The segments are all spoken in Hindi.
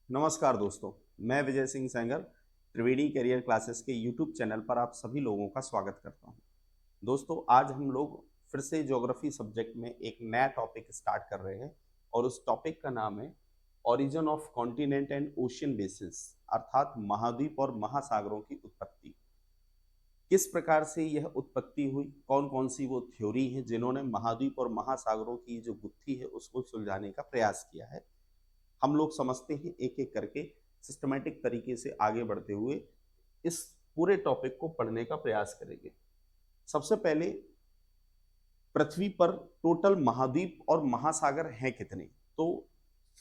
नमस्कार दोस्तों, मैं विजय सिंह सेंगर त्रिवेणी करियर क्लासेस के यूट्यूब चैनल पर आप सभी लोगों का स्वागत करता हूं। दोस्तों, आज हम लोग फिर से ज्योग्राफी सब्जेक्ट में एक नया टॉपिक स्टार्ट कर रहे हैं और उस टॉपिक का नाम है origin of continent and ocean basis, अर्थात महाद्वीप और महासागरों की उत्पत्ति। किस प्रकार से यह उत्पत्ति हुई, कौन कौन सी वो थ्योरी हैं जिन्होंने महाद्वीप और महासागरों की जो गुत्थी है उसको सुलझाने का प्रयास किया है। हम लोग समझते हैं एक एक करके सिस्टमेटिक तरीके से आगे बढ़ते हुए इस पूरे टॉपिक को पढ़ने का प्रयास करेंगे। सबसे पहले, पृथ्वी पर टोटल महाद्वीप और महासागर हैं कितने? तो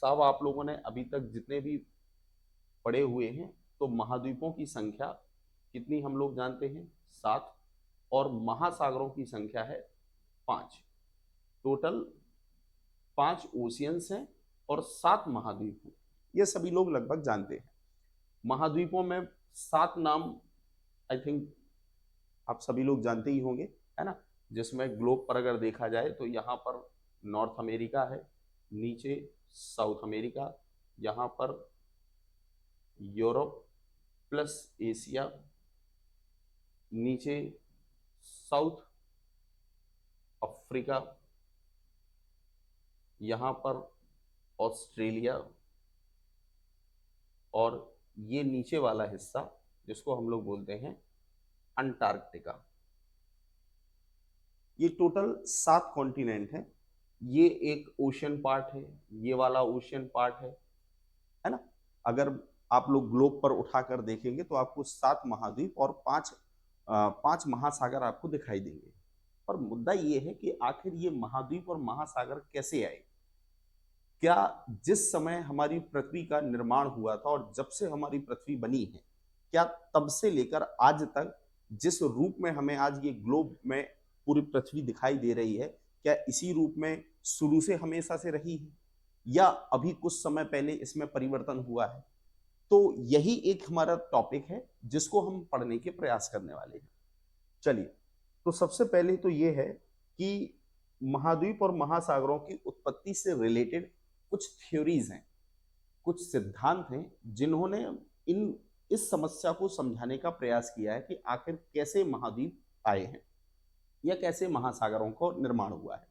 सब आप लोगों ने अभी तक जितने भी पढ़े हुए हैं, तो महाद्वीपों की संख्या कितनी हम लोग जानते हैं? 7। और महासागरों की संख्या है 5। टोटल 5 ओशियंस हैं और 7 महाद्वीप हैं। ये सभी लोग लगभग जानते हैं। महाद्वीपों में 7 नाम आई थिंक आप सभी लोग जानते ही होंगे, है ना? जिसमें ग्लोब पर अगर देखा जाए तो यहाँ पर नॉर्थ अमेरिका है, नीचे साउथ अमेरिका, यहाँ पर यूरोप प्लस एशिया, नीचे साउथ अफ्रीका, यहाँ पर ऑस्ट्रेलिया, और ये नीचे वाला हिस्सा जिसको हम लोग बोलते हैं अंटार्कटिका। ये टोटल 7 कॉन्टिनेंट हैं। ये एक ओशियन पार्ट है, ये वाला ओशियन पार्ट है ना? अगर आप लोग ग्लोब पर उठाकर देखेंगे तो आपको 7 महाद्वीप और 5 महासागर आपको दिखाई देंगे। पर मुद्दा ये है कि आखिर ये महाद्वीप और महासागर कैसे आए? क्या जिस समय हमारी पृथ्वी का निर्माण हुआ था और जब से हमारी पृथ्वी बनी है, क्या तब से लेकर आज तक जिस रूप में हमें आज ये ग्लोब में पूरी पृथ्वी दिखाई दे रही है, क्या इसी रूप में शुरू से हमेशा से रही है या अभी कुछ समय पहले इसमें परिवर्तन हुआ है? तो यही एक हमारा टॉपिक है जिसको हम पढ़ने के प्रयास करने वाले हैं। चलिए, तो सबसे पहले तो ये है कि महाद्वीप और महासागरों की उत्पत्ति से रिलेटेड कुछ थ्योरीज हैं, कुछ सिद्धांत हैं जिन्होंने इन इस समस्या को समझाने का प्रयास किया है कि आखिर कैसे महाद्वीप आए हैं या कैसे महासागरों को निर्माण हुआ है।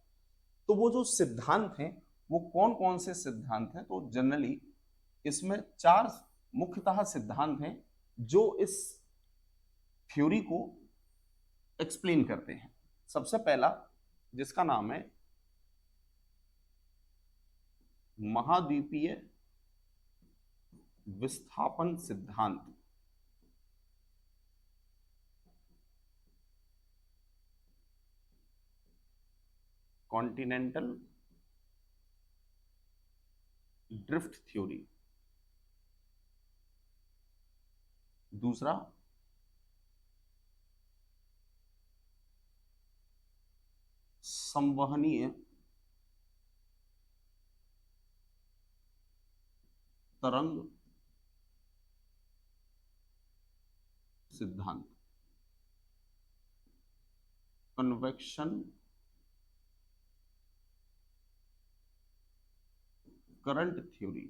तो वो जो सिद्धांत हैं वो कौन कौन से सिद्धांत हैं? तो जनरली इसमें 4 मुख्यतः सिद्धांत हैं जो इस थ्योरी को एक्सप्लेन करते हैं। सबसे पहला, जिसका नाम है महाद्वीपीय विस्थापन सिद्धांत। Continental drift theory. दूसरा, संवहनीय तरंग सिद्धांत, कन्वेक्शन करंट थ्योरी।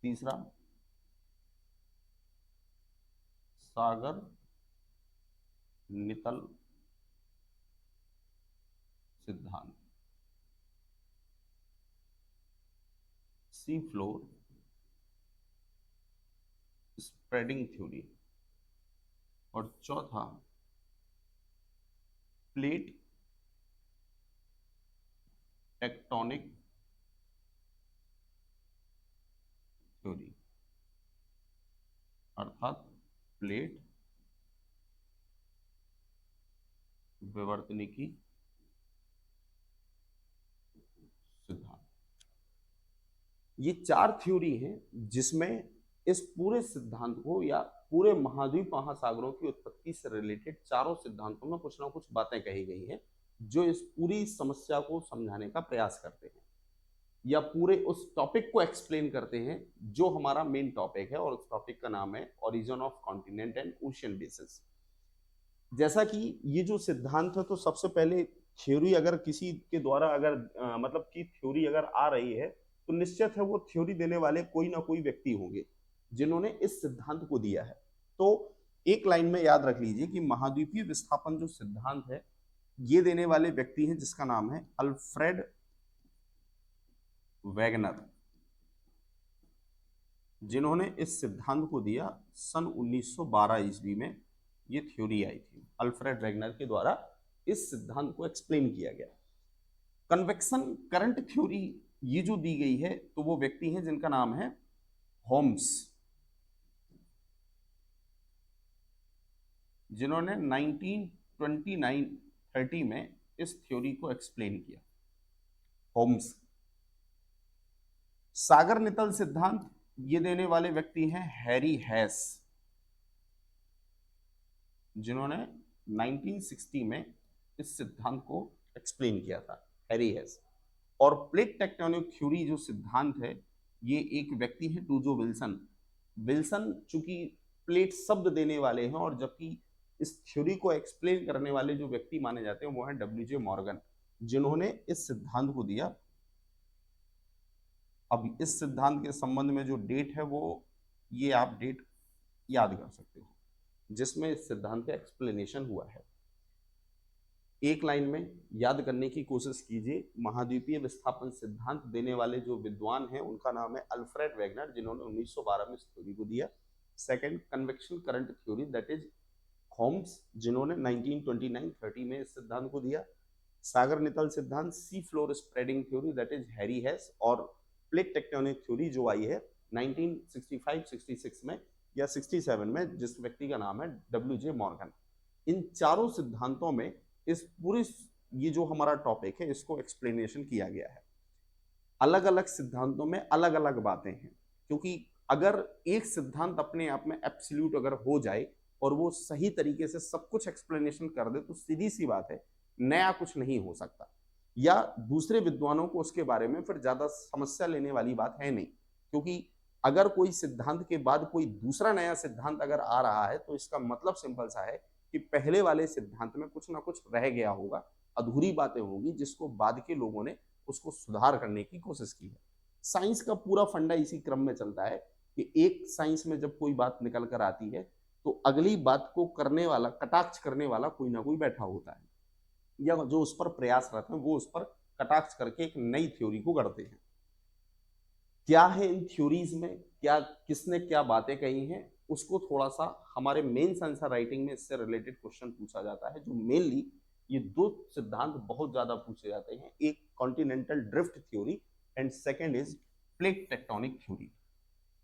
तीसरा, सागर नितल सिद्धांत, सी फ्लोर स्प्रेडिंग थ्योरी। और चौथा, प्लेट टेक्टोनिक थ्योरी, अर्थात प्लेट विवर्तनिकी सिद्धांत। ये 4 थ्योरी हैं जिसमें इस पूरे सिद्धांत को या पूरे महाद्वीप महासागरों की उत्पत्ति से रिलेटेड चारों सिद्धांतों में कुछ ना कुछ बातें कही गई हैं जो इस पूरी समस्या को समझाने का प्रयास करते हैं या पूरे उस टॉपिक को एक्सप्लेन करते हैं जो हमारा मेन टॉपिक है, और उस टॉपिक का नाम है origin of continent and ocean basis. जैसा कि ये जो सिद्धांत है, तो सबसे पहले थ्योरी अगर किसी के द्वारा अगर मतलब कि थ्योरी अगर आ रही है तो निश्चित है वो थ्योरी देने वाले कोई ना कोई व्यक्ति होंगे जिन्होंने इस सिद्धांत को दिया है। तो एक लाइन में याद रख लीजिए कि महाद्वीपीय विस्थापन जो सिद्धांत है ये देने वाले व्यक्ति हैं जिसका नाम है अल्फ्रेड वैगनर, जिन्होंने इस सिद्धांत को दिया सन 1912 ईस्वी में। ये थ्योरी आई थी अल्फ्रेड वैगनर के द्वारा, इस सिद्धांत को एक्सप्लेन किया गया। कन्वेक्शन करंट थ्योरी ये जो दी गई है तो वो व्यक्ति हैं जिनका नाम है होम्स, जिन्होंने 1929-30 में इस थ्योरी को एक्सप्लेन किया। होम्स। सागर नितल सिद्धांत ये देने वाले व्यक्ति हैं हैरी हैस, जिन्होंने 1960 में इस सिद्धांत को एक्सप्लेन किया था, हैरी हैस। और प्लेट टेक्टोनिक थ्योरी जो सिद्धांत है ये एक व्यक्ति है टूजो विल्सन। विल्सन चूंकि प्लेट शब्द देने वाले हैं और जबकि इस थ्योरी को एक्सप्लेन करने वाले जो व्यक्ति माने जाते हैं वो है डब्ल्यूजे मॉर्गन, जिन्होंने इस सिद्धांत को दिया। अब इस सिद्धांत के संबंध में जो डेट है वो ये आप डेट याद कर सकते हो जिसमें इस सिद्धांत का एक्सप्लेनेशन हुआ है। एक लाइन में याद करने की कोशिश कीजिए। महाद्वीपीय विस्थापन सिद्धांत देने वाले जो विद्वान हैं उनका नाम है अल्फ्रेड वैगनर, जिन्होंने 1912 में इस थ्योरी को दिया। Second, convection current theory that is Holmes, जिन्होंने 1929-30 में इस सिद्धांत को दिया। सागर नितल सिद्धांत sea floor spreading theory that is Harry Hess. और प्लेट टेक्टोनिक थ्योरी जो आई है 1965-66 में या 67 में, जिस व्यक्ति का नाम है डब्ल्यूजे मॉर्गन। इन चारों सिद्धांतों में इस पूरे ये जो हमारा टॉपिक है इसको एक्सप्लेनेशन किया गया है। अलग अलग सिद्धांतों में अलग अलग बातें हैं, क्योंकि अगर एक सिद्धांत अपने आप में एब्सोल्यूट अगर हो जाए और वो सही तरीके से सब कुछ एक्सप्लेनेशन कर दे तो सीधी सी बात है नया कुछ नहीं हो सकता, या दूसरे विद्वानों को उसके बारे में फिर ज्यादा समस्या लेने वाली बात है नहीं। क्योंकि अगर कोई सिद्धांत के बाद कोई दूसरा नया सिद्धांत अगर आ रहा है तो इसका मतलब सिंपल सा है कि पहले वाले सिद्धांत में कुछ ना कुछ रह गया होगा, अधूरी बातें होंगी जिसको बाद के लोगों ने उसको सुधार करने की कोशिश की है। साइंस का पूरा फंडा इसी क्रम में चलता है कि एक साइंस में जब कोई बात निकल कर आती है तो अगली बात को करने वाला, कटाक्ष करने वाला कोई ना कोई बैठा होता है, या जो उस पर प्रयासरत हैं वो उस पर कटाक्ष करके एक नई थ्योरी को गढ़ते हैं। क्या है इन थ्योरीज में, क्या किसने क्या बातें कही हैं, उसको थोड़ा सा हमारे मेंस आंसर राइटिंग में इससे रिलेटेड क्वेश्चन पूछा जाता है। जो मेनली ये दो सिद्धांत बहुत ज्यादा पूछे जाते हैं, एक continental drift theory and second is plate tectonic theory,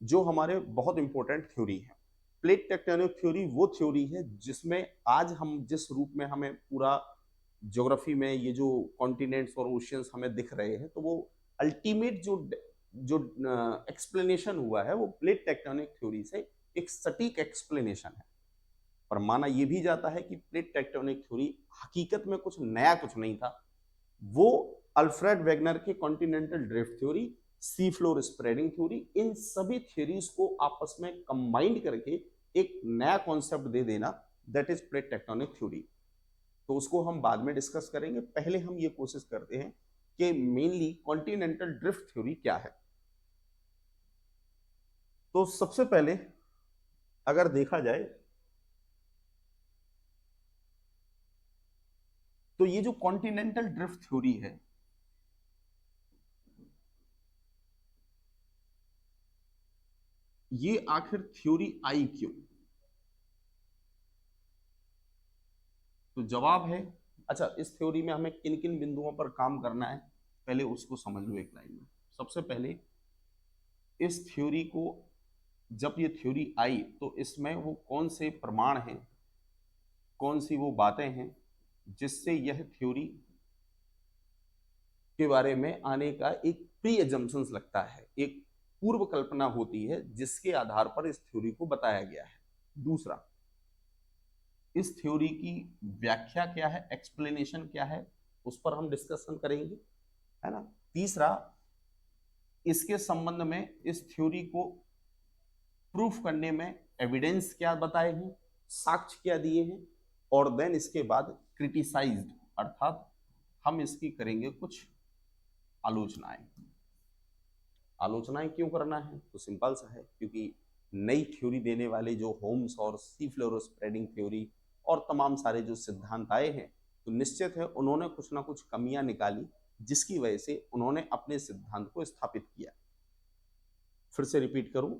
जो हमारे बहुत इंपॉर्टेंट थ्योरी है। प्लेट टेक्टोनिक थ्योरी वो थ्योरी है जिसमें आज हम जिस रूप में हमें पूरा ज्योग्राफी में ये जो कॉन्टिनेंट्स और ओशियंस हमें दिख रहे हैं, तो वो अल्टीमेट जो एक्सप्लेनेशन हुआ है वो प्लेट टेक्टोनिक थ्योरी से एक सटीक एक्सप्लेनेशन है। पर माना यह भी जाता है कि प्लेट टेक्टोनिक थ्योरी हकीकत में कुछ नया कुछ नहीं था, वो अल्फ्रेड वैगनर के continental drift theory, sea floor spreading theory, इन सभी थ्योरीज को आपस में कंबाइंड करके एक नया कॉन्सेप्ट दे देना, that is plate tectonic theory. तो उसको हम बाद में डिस्कस करेंगे। पहले हम ये कोशिश करते हैं कि मेनली कॉन्टिनेंटल ड्रिफ्ट थ्योरी क्या है। तो सबसे पहले अगर देखा जाए तो ये जो कॉन्टिनेंटल ड्रिफ्ट थ्योरी है ये आखिर थ्योरी आई क्यों? तो जवाब है, अच्छा इस थ्योरी में हमें किन किन बिंदुओं पर काम करना है पहले उसको समझ लो एक लाइन में। सबसे पहले इस थ्योरी को जब ये थ्योरी आई तो इसमें वो कौन से प्रमाण हैं, कौन सी वो बातें हैं जिससे यह थ्योरी के बारे में आने का एक प्री एजम्पशंस लगता है, एक पूर्व कल्पना होती है जिसके आधार पर इस थ्योरी को बताया गया है। दूसरा, इस थ्योरी की व्याख्या क्या है, एक्सप्लेनेशन क्या है, उस पर हम डिस्कशन करेंगे, है ना। तीसरा, इसके संबंध में इस थ्योरी को प्रूफ करने में एविडेंस क्या बताए हैं, साक्ष्य क्या दिए हैं, और देन इसके बाद क्रिटिसाइज्ड, अर्थात हम इसकी करेंगे कुछ आलोचनाएं। आलोचनाएं क्यों करना है? तो सिंपल सा है, क्योंकि नई थ्योरी देने वाले जो होम्स और सी फ्लोरोस्प्रेडिंग थ्योरी और तमाम सारे जो सिद्धांत आए हैं, तो निश्चित है उन्होंने कुछ ना कुछ कमियां निकाली, जिसकी वजह से उन्होंने अपने सिद्धांत को स्थापित किया। फिर से रिपीट करूं,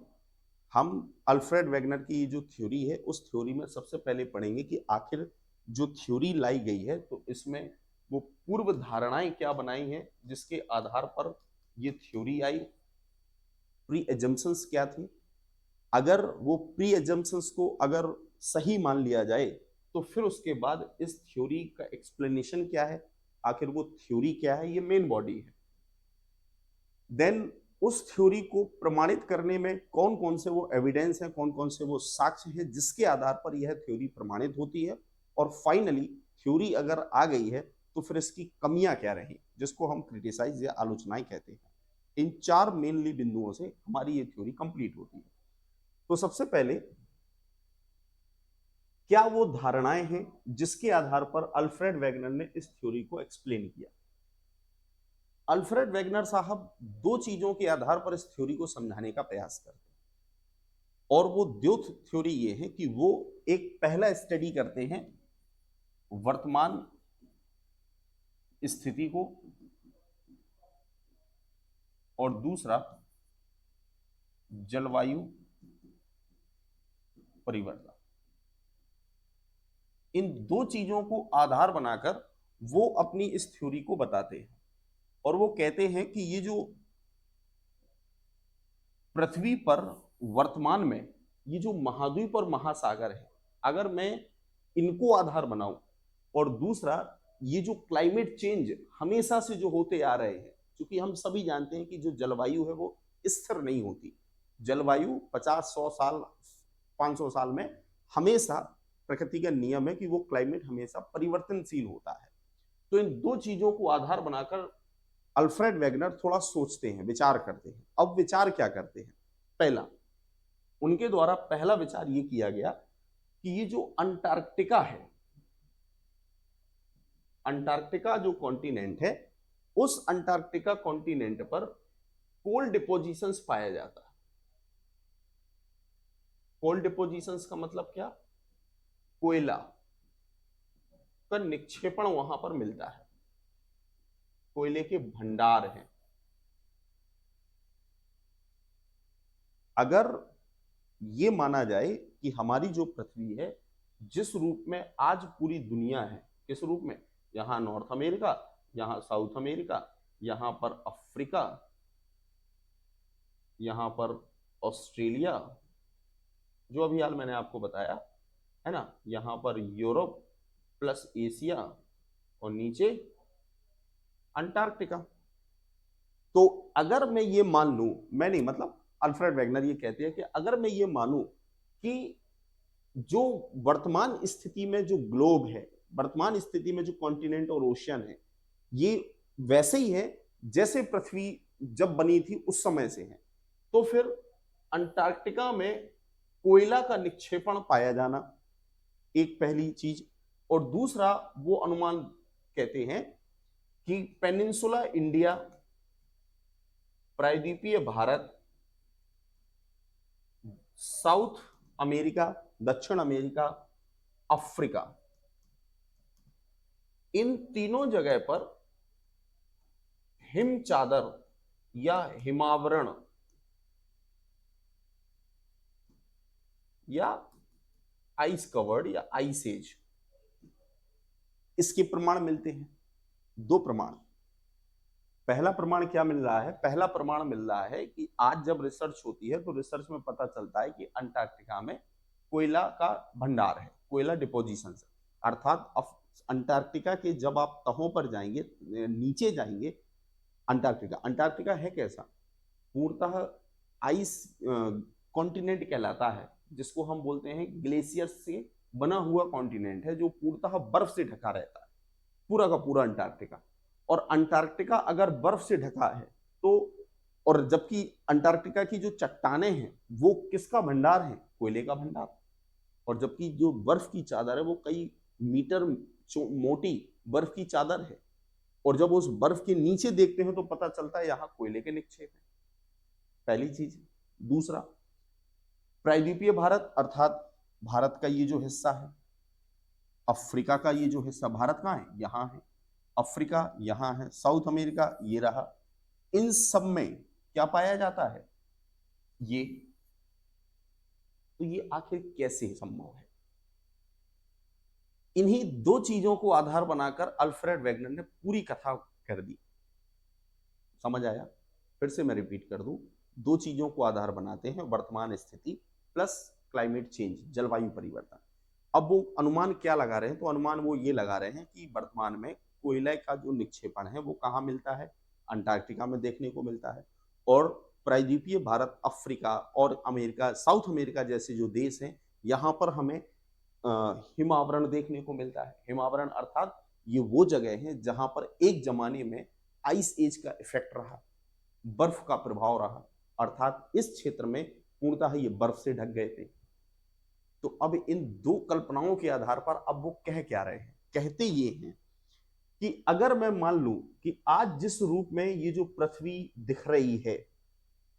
हम अल्फ्रेड वेगनर की जो थ्योरी है उस थ्योरी में सबसे पहले पढ़ेंगे कि आखिर जो थ्योरी लाई गई है तो इसमें वो पूर्व धारणाएं क्या बनाई हैं जिसके आधार पर ये थ्योरी आई, प्री एजम्पशंस क्या थी, अगर वो प्री एजम्पशंस को अगर सही मान लिया जाए तो फिर उसके बाद इस थ्योरी का एक्सप्लेनेशन क्या है, आखिर वो थ्योरी क्या है, ये मेन बॉडी है। देन उस थ्योरी को प्रमाणित करने में कौन कौन से वो एविडेंस हैं, कौन कौन से वो साक्ष्य हैं जिसके आधार पर यह थ्योरी प्रमाणित होती है, और फाइनली थ्योरी अगर आ गई है तो फिर इसकी कमियां क्या रही, जिसको हम क्रिटिसाइज या आलोचनाएं कहते हैं। इन चार मेनली बिंदुओं से हमारी ये थ्योरी कंप्लीट होती है। तो सबसे पहले क्या वो धारणाएं हैं जिसके आधार पर अल्फ्रेड वेगनर ने इस थ्योरी को एक्सप्लेन किया। अल्फ्रेड वेगनर साहब दो चीजों के आधार पर इस थ्योरी को समझाने का प्रयास करते हैं, और वो दो थ्योरी ये है कि वो एक पहला स्टडी करते हैं वर्तमान स्थिति को, और दूसरा जलवायु परिवर्तन। इन दो चीजों को आधार बनाकर वो अपनी इस थ्योरी को बताते हैं, और वो कहते हैं कि ये जो पृथ्वी पर वर्तमान में ये जो महाद्वीप और महासागर है, अगर मैं इनको आधार बनाऊं, और दूसरा ये जो क्लाइमेट चेंज हमेशा से जो होते आ रहे हैं, क्योंकि हम सभी जानते हैं कि जो जलवायु है वो स्थिर नहीं होती, जलवायु 50-100 साल 500 साल में हमेशा प्रकृति का नियम है कि वो क्लाइमेट हमेशा परिवर्तनशील होता है। तो इन दो चीजों को आधार बनाकर अल्फ्रेड वेगनर थोड़ा सोचते हैं, विचार करते हैं। अब विचार क्या करते हैं? पहला, उनके द्वारा पहला विचार ये किया गया कि ये जो अंटार्कटिका है, अंटार्कटिका जो कॉन्टिनेंट है, उस अंटार्कटिका कॉन्टिनेंट पर कोल डिपोजिशंस पाया जाता है। कोल डिपोजिशंस का मतलब क्या? कोयला का निक्षेपण वहां पर मिलता है, कोयले के भंडार हैं। अगर ये माना जाए कि हमारी जो पृथ्वी है, जिस रूप में आज पूरी दुनिया है, किस रूप में, यहां नॉर्थ अमेरिका, यहां साउथ अमेरिका, यहां पर अफ्रीका, यहां पर ऑस्ट्रेलिया जो अभी हाल मैंने आपको बताया है ना, यहां पर यूरोप प्लस एशिया, और नीचे अंटार्कटिका। तो अगर मैं ये मान लूं, मैं नहीं, मतलब अल्फ्रेड वेगनर ये कहते हैं कि अगर मैं ये मानूं कि जो वर्तमान स्थिति में जो ग्लोब है, वर्तमान स्थिति में जो कॉन्टिनेंट और ओशियन है, ये वैसे ही है जैसे पृथ्वी जब बनी थी उस समय से है, तो फिर अंटार्कटिका में कोयला का निक्षेपण पाया जाना एक पहली चीज, और दूसरा वो अनुमान कहते हैं कि पेनिनसुला इंडिया, प्रायद्वीपीय भारत, साउथ अमेरिका, दक्षिण अमेरिका, अफ्रीका, इन तीनों जगह पर हिम चादर या हिमावरण या आइस कवर्ड या आइस एज, इसके प्रमाण मिलते हैं। दो प्रमाण। पहला प्रमाण क्या मिल रहा है? पहला प्रमाण मिल रहा है कि आज जब रिसर्च होती है तो रिसर्च में पता चलता है कि अंटार्कटिका में कोयला का भंडार है, कोयला डिपोजिशन, अर्थात अंटार्कटिका के जब आप तहों पर जाएंगे, नीचे जाएंगे, अंटार्कटिका है कैसा? पूर्णतः आइस कॉन्टिनेंट कहलाता है, जिसको हम बोलते हैं ग्लेशियर से बना हुआ कॉन्टिनेंट है, जो पूर्णतः बर्फ से ढका रहता है, पूरा का पूरा अंटार्कटिका। और अंटार्कटिका अगर बर्फ से ढका है तो, और जबकि अंटार्कटिका की जो चट्टानें हैं वो किसका भंडार है? कोयले का भंडार। और जबकि जो बर्फ की चादर है वो कई मीटर मोटी बर्फ की चादर है, और जब उस बर्फ के नीचे देखते हैं तो पता चलता है यहाँ कोयले के निक्षेप है। पहली चीज। दूसरा, प्रायद्वीपीय भारत अर्थात भारत का ये जो हिस्सा है, अफ्रीका का ये जो हिस्सा, भारत कहाँ है, यहाँ है, अफ्रीका यहाँ है, साउथ अमेरिका ये रहा, इन सब में क्या पाया जाता है, ये। तो ये आखिर कैसे संभव है? इन्हीं दो चीजों को आधार बनाकर अल्फ्रेड वेगनर ने पूरी कथा कर दी। समझ आया? फिर से मैं रिपीट कर दूं, दो चीजों को आधार बनाते हैं, वर्तमान स्थिति प्लस क्लाइमेट चेंज, जलवायु परिवर्तन। अब वो अनुमान क्या लगा रहे हैं, तो अनुमान वो ये लगा रहे हैं कि वर्तमान में कोयले का जो निक्षेपण है वो कहाँ मिलता है, अंटार्कटिका में देखने को मिलता है, और प्रायद्वीपीय भारत, अफ्रीका और अमेरिका, साउथ अमेरिका जैसे जो देश हैं, यहाँ पर हमें हिमावरण देखने को मिलता है। हिमावरण अर्थात ये वो जगह है जहां पर एक जमाने में आइस एज का इफेक्ट रहा, बर्फ का प्रभाव रहा, अर्थात इस क्षेत्र में पूर्णतः ये बर्फ से ढक गए थे। तो अब इन दो कल्पनाओं के आधार पर अब वो कह क्या रहे हैं, कहते ये हैं कि अगर मैं मान लूं कि आज जिस रूप में ये जो पृथ्वी दिख रही है,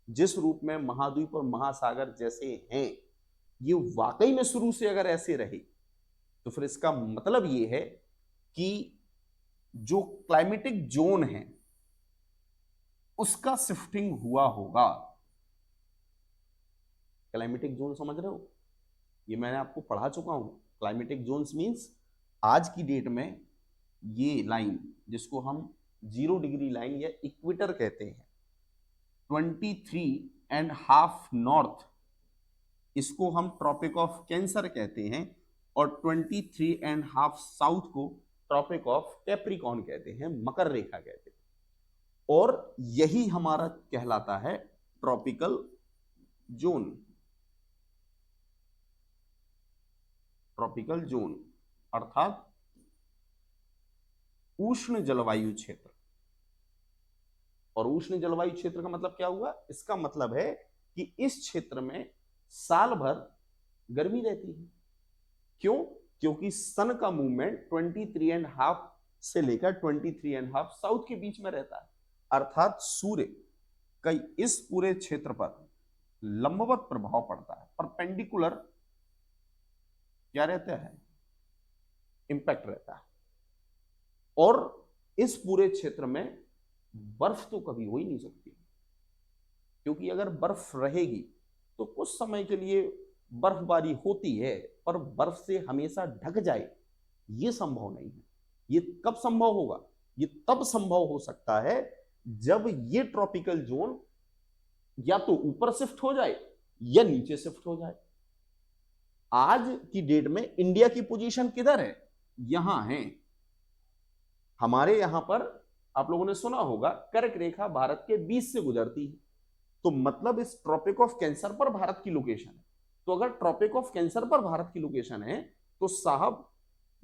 जिस रूप में महाद्वीप और महासागर जैसे हैं, ये वाकई में शुरू से अगर ऐसे रहे, तो फिर इसका मतलब ये है कि जो क्लाइमेटिक जोन है उसका शिफ्टिंग हुआ होगा। क्लाइमेटिक जोन समझ रहे हो? ये मैंने आपको पढ़ा चुका हूं। क्लाइमेटिक जोन्स मींस आज की डेट में ये लाइन जिसको हम 0 डिग्री लाइन या इक्वेटर कहते हैं, 23.5 नॉर्थ, इसको हम ट्रॉपिक ऑफ कैंसर कहते हैं, और 23.5 साउथ को ट्रॉपिक ऑफ कैप्रिकॉर्न कहते हैं, मकर रेखा कहते हैं, और यही हमारा कहलाता है ट्रॉपिकल जोन। ट्रॉपिकल जोन अर्थात उष्ण जलवायु क्षेत्र। और उष्ण जलवायु क्षेत्र का मतलब क्या हुआ? इसका मतलब है कि इस क्षेत्र में साल भर गर्मी रहती है। क्यों? क्योंकि सन का मूवमेंट 23.5 से लेकर 23.5 साउथ के बीच में रहता है, अर्थात सूर्य का इस पूरे क्षेत्र पर लंबवत प्रभाव पड़ता है, परपेंडिकुलर क्या रहता है, इंपैक्ट रहता है। और इस पूरे क्षेत्र में बर्फ तो कभी हो ही नहीं सकती, क्योंकि अगर बर्फ रहेगी तो कुछ समय के लिए बर्फबारी होती है, पर बर्फ से हमेशा ढक जाए ये संभव नहीं है। ये कब संभव होगा? ये तब संभव हो सकता है जब ये ट्रॉपिकल जोन या तो ऊपर शिफ्ट हो जाए या नीचे शिफ्ट हो जाए। आज की डेट में इंडिया की पोजीशन किधर है? यहां है। हमारे यहां पर आप लोगों ने सुना होगा कर्क रेखा भारत के बीच से गुजरती है, तो मतलब इस ट्रॉपिक ऑफ कैंसर पर भारत की लोकेशन है। तो अगर ट्रॉपिक ऑफ कैंसर पर भारत की लोकेशन है तो साहब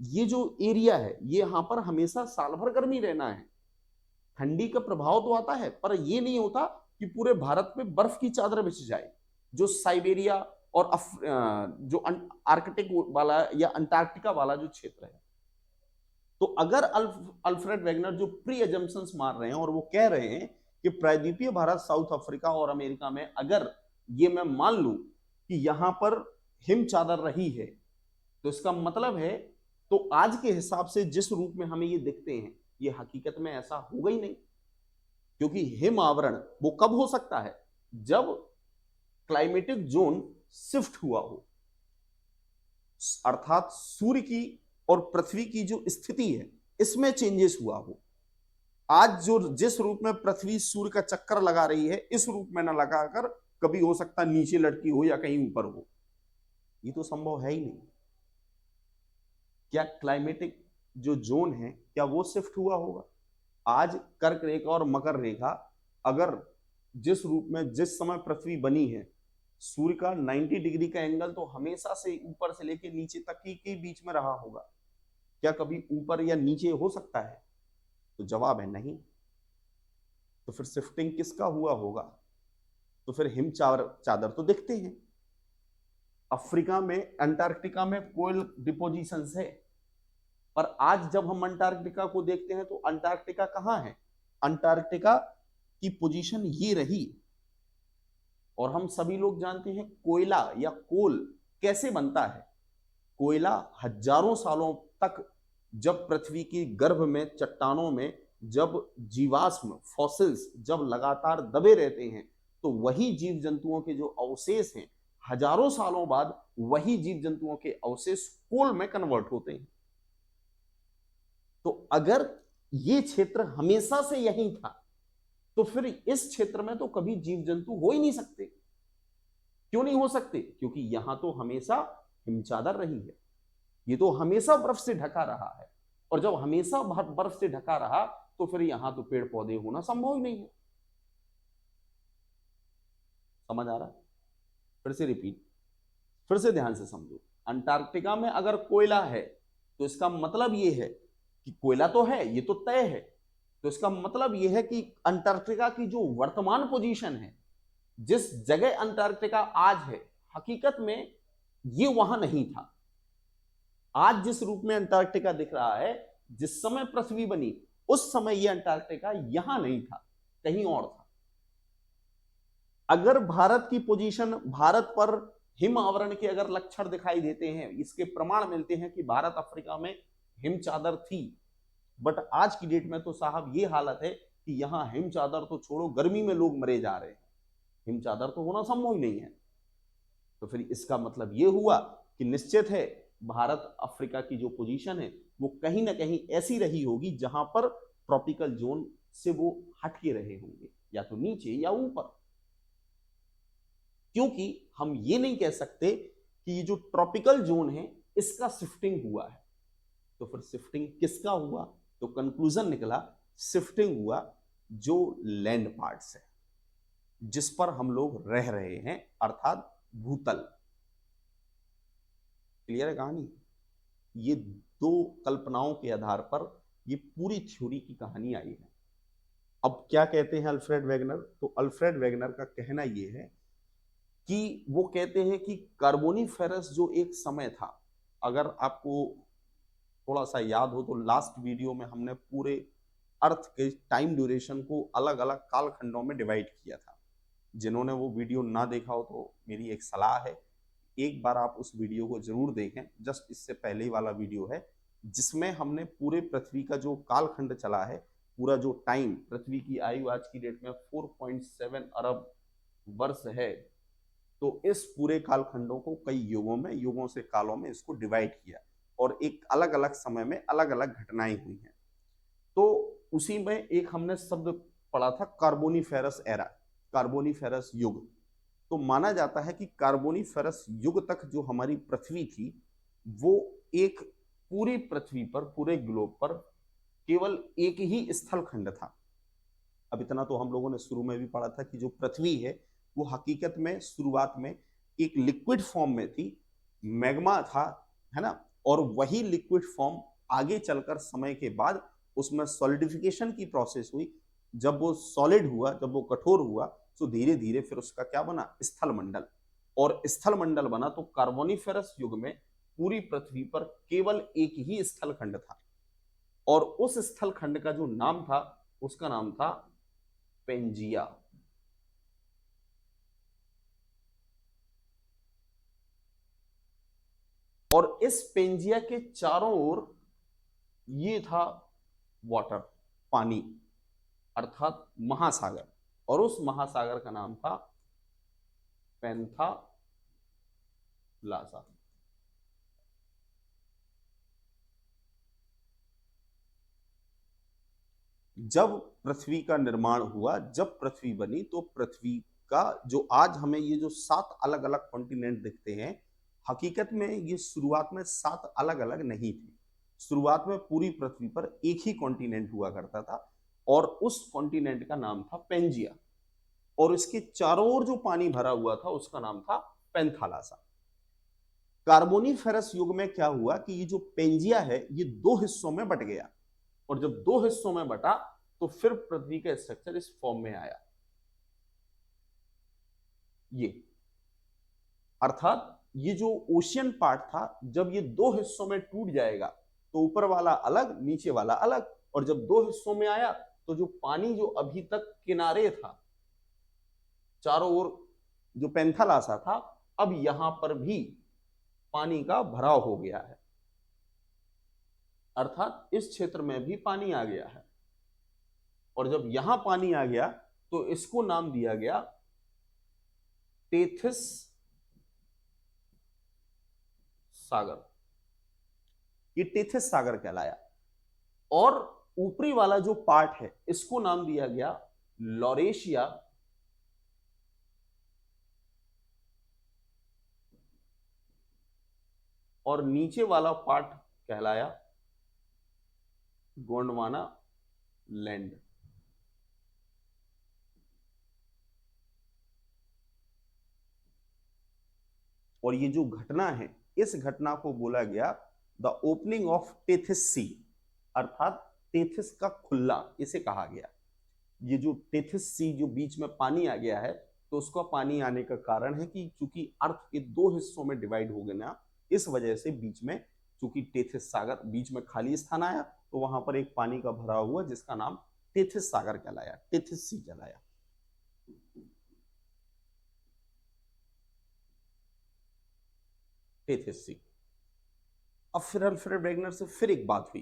ये जो एरिया है ये यहां पर हमेशा साल भर गर्मी रहना है। ठंडी का प्रभाव तो आता है, पर यह नहीं होता कि पूरे भारत पे बर्फ की चादर बिछ जाए। जो साइबेरिया और जो आर्कटिक वाला या अंटार्कटिका वाला जो क्षेत्र है, तो अगर अल्फ्रेड वेगनर जो प्री एजम्पशंस मार रहे हैं और वो कह रहे हैं कि प्रायद्वीपीय भारत, साउथ अफ्रीका और अमेरिका में अगर ये मैं मान लूं कि यहां पर हिम चादर रही है, तो इसका मतलब है तो आज के हिसाब से जिस रूप में हमें ये दिखते हैं ये हकीकत में ऐसा होगा ही नहीं। क्योंकि हिम आवरण वो कब हो सकता है? जब क्लाइमेटिक जोन शिफ्ट हुआ हो, अर्थात सूर्य की और पृथ्वी की जो स्थिति है इसमें चेंजेस हुआ हो। आज जो जिस रूप में पृथ्वी सूर्य का चक्कर लगा रही है इस रूप में न लगाकर कभी हो सकता नीचे लटकी हो या कहीं ऊपर हो, ये तो संभव है ही नहीं। क्या क्लाइमेटिक जो जोन है क्या वो शिफ्ट हुआ होगा? आज कर्क रेखा और मकर रेखा अगर जिस रूप में जिस समय पृथ्वी बनी है, सूर्य का 90 डिग्री का एंगल तो हमेशा से ऊपर से लेकर नीचे तक ही के बीच में रहा होगा। क्या कभी ऊपर या नीचे हो सकता है? तो जवाब है नहीं। तो फिर शिफ्टिंग किसका हुआ होगा? तो फिर हिम चादर तो दिखते हैं। अफ्रीका में, अंटार्कटिका में कोयल डिपोजिशंस है, पर आज जब हम अंटार्कटिका को देखते हैं तो अंटार्कटिका कहां है? अंटार्कटिका की पोजीशन ये रही, और हम सभी लोग जानते हैं कोयला या कोल कैसे बनता है। कोयला हजारों सालों तक जब पृथ्वी की गर्भ में चट्टानों में जब जीवाश्म फॉसिल्स जब लगातार दबे रहते हैं तो वही जीव जंतुओं के जो अवशेष हैं हजारों सालों बाद वही जीव जंतुओं के अवशेष कोल में कन्वर्ट होते हैं। तो अगर ये क्षेत्र हमेशा से यही था तो फिर इस क्षेत्र में तो कभी जीव जंतु हो ही नहीं सकते। क्यों नहीं हो सकते? क्योंकि यहां तो हमेशा हिमचादर रही है, ये तो हमेशा बर्फ से ढका रहा है, और जब हमेशा बर्फ से ढका रहा तो फिर यहां तो पेड़ पौधे होना संभव ही नहीं है। समझ आ रहा है? फिर से रिपीट, फिर से ध्यान से समझो। अंटार्कटिका में अगर कोयला है तो इसका मतलब यह है कि कोयला तो है, ये तो तय है, तो इसका मतलब यह है कि अंटार्कटिका की जो वर्तमान पोजीशन है, जिस जगह अंटार्कटिका आज है, हकीकत में ये वहां नहीं था। आज जिस रूप में अंटार्कटिका दिख रहा है, जिस समय पृथ्वी बनी उस समय यह अंटार्कटिका यहां नहीं था, कहीं और था। अगर भारत की पोजीशन, भारत पर हिम आवरण के अगर लक्षण दिखाई देते हैं, इसके प्रमाण मिलते हैं कि भारत अफ्रीका में हिम चादर थी, बट आज की डेट में तो साहब ये हालत है कि यहां हिम चादर तो छोड़ो, गर्मी में लोग मरे जा रहे हैं, हिम चादर तो होना संभव ही नहीं है। तो फिर इसका मतलब यह हुआ कि निश्चित है भारत अफ्रीका की जो पोजीशन है वो कहीं ना कहीं ऐसी रही होगी जहां पर ट्रॉपिकल जोन से वो हटके रहे होंगे, या तो नीचे या ऊपर। क्योंकि हम ये नहीं कह सकते कि ये जो ट्रॉपिकल जोन है इसका शिफ्टिंग हुआ है। तो फिर शिफ्टिंग किसका हुआ? तो कंक्लूजन निकला शिफ्टिंग हुआ जो लैंड पार्ट्स है, जिस पर हम लोग रह रहे हैं, अर्थात भूतल। क्लियर है कहानी? ये दो कल्पनाओं के आधार पर ये पूरी थ्योरी की कहानी आई है। अब क्या कहते हैं अल्फ्रेड वेगनर? तो अल्फ्रेड वेगनर का कहना यह है कि वो कहते हैं कि कार्बोनिफेरस जो एक समय था, अगर आपको थोड़ा सा याद हो तो लास्ट वीडियो में हमने पूरे अर्थ के टाइम ड्यूरेशन को अलग अलग कालखंडों में डिवाइड किया था। जिन्होंने वो वीडियो ना देखा हो तो मेरी एक सलाह है, एक बार आप उस वीडियो को जरूर देखें। जस्ट इससे पहले ही वाला वीडियो है जिसमें हमने पूरे पृथ्वी का जो कालखंड चला है, पूरा जो टाइम, पृथ्वी की आयु आज की डेट में 4.7 अरब वर्ष है, तो इस पूरे कालखंडों को कई युगों में, युगों से कालों में इसको डिवाइड किया और एक अलग अलग समय में अलग अलग घटनाएं हुई हैं। तो उसी में एक हमने शब्द पढ़ा था कार्बोनिफेरस एरा, कार्बोनिफेरस युग। तो माना जाता है कि कार्बोनिफेरस युग तक जो हमारी पृथ्वी थी वो एक पूरी पृथ्वी पर, पूरे ग्लोब पर केवल एक ही स्थल खंड था। अब इतना तो हम लोगों ने शुरू में भी पढ़ा था कि जो पृथ्वी है वो हकीकत में शुरुआत में एक लिक्विड फॉर्म में थी, मैग्मा था, है ना, और वही लिक्विड फॉर्म आगे चलकर समय के बाद उसमें सॉलिडिफिकेशन की प्रोसेस हुई। जब वो सॉलिड हुआ, जब वो कठोर हुआ, तो धीरे धीरे फिर उसका क्या बना? स्थल मंडल। और स्थल मंडल बना तो कार्बोनिफेरस युग में पूरी पृथ्वी पर केवल एक ही स्थल खंड था, और उस स्थल खंड का जो नाम था उसका नाम था पेंजिया। और इस पेंजिया के चारों ओर ये था वाटर, पानी, अर्थात महासागर, और उस महासागर का नाम था पेंथालासा। जब पृथ्वी का निर्माण हुआ, जब पृथ्वी बनी, तो पृथ्वी का जो आज हमें ये जो 7 अलग अलग कॉन्टिनेंट दिखते हैं, हकीकत में ये शुरुआत में 7 अलग अलग नहीं थे। शुरुआत में पूरी पृथ्वी पर एक ही कॉन्टिनेंट हुआ करता था और उस कॉन्टिनेंट का नाम था पेंजिया, और इसके चारों ओर जो पानी भरा हुआ था उसका नाम था पेंथालासा। कार्बोनिफेरस युग में क्या हुआ कि ये जो पेंजिया है ये 2 हिस्सों में बट गया, और जब 2 हिस्सों में बटा तो फिर पृथ्वी का स्ट्रक्चर इस फॉर्म में आया। ये अर्थात ये जो ओशियन पार्ट था, जब ये 2 हिस्सों में टूट जाएगा तो ऊपर वाला अलग, नीचे वाला अलग, और जब 2 हिस्सों में आया तो जो पानी जो अभी तक किनारे था, चारों ओर जो पेंथालासा था, अब यहां पर भी पानी का भराव हो गया है, अर्थात इस क्षेत्र में भी पानी आ गया है। और जब यहां पानी आ गया तो इसको नाम दिया गया टेथिस सागर। ये टेथिस सागर कहलाया। और ऊपरी वाला जो पार्ट है इसको नाम दिया गया लॉरेशिया और नीचे वाला पार्ट कहलाया गोंडवाना लैंड। और ये जो घटना है, इस घटना को बोला गया the opening of Tethys sea, अर्थात टेथिस का खुला, इसे कहा गया। ये जो टेथिस सी जो बीच में पानी आ गया है, तो उसका पानी आने का कारण है कि चूंकि अर्थ के दो हिस्सों में डिवाइड हो गया, इस वजह से बीच में चूंकि टेथिस सागर, बीच में खाली स्थान आया, तो वहां पर एक पानी का भरा हुआ जिसका नाम टेथिस सागर कहलाया, टेथिस सी कहलाया। Tethys sea. अब फिर अल्फ्रेड वेगनर से फिर एक बात हुई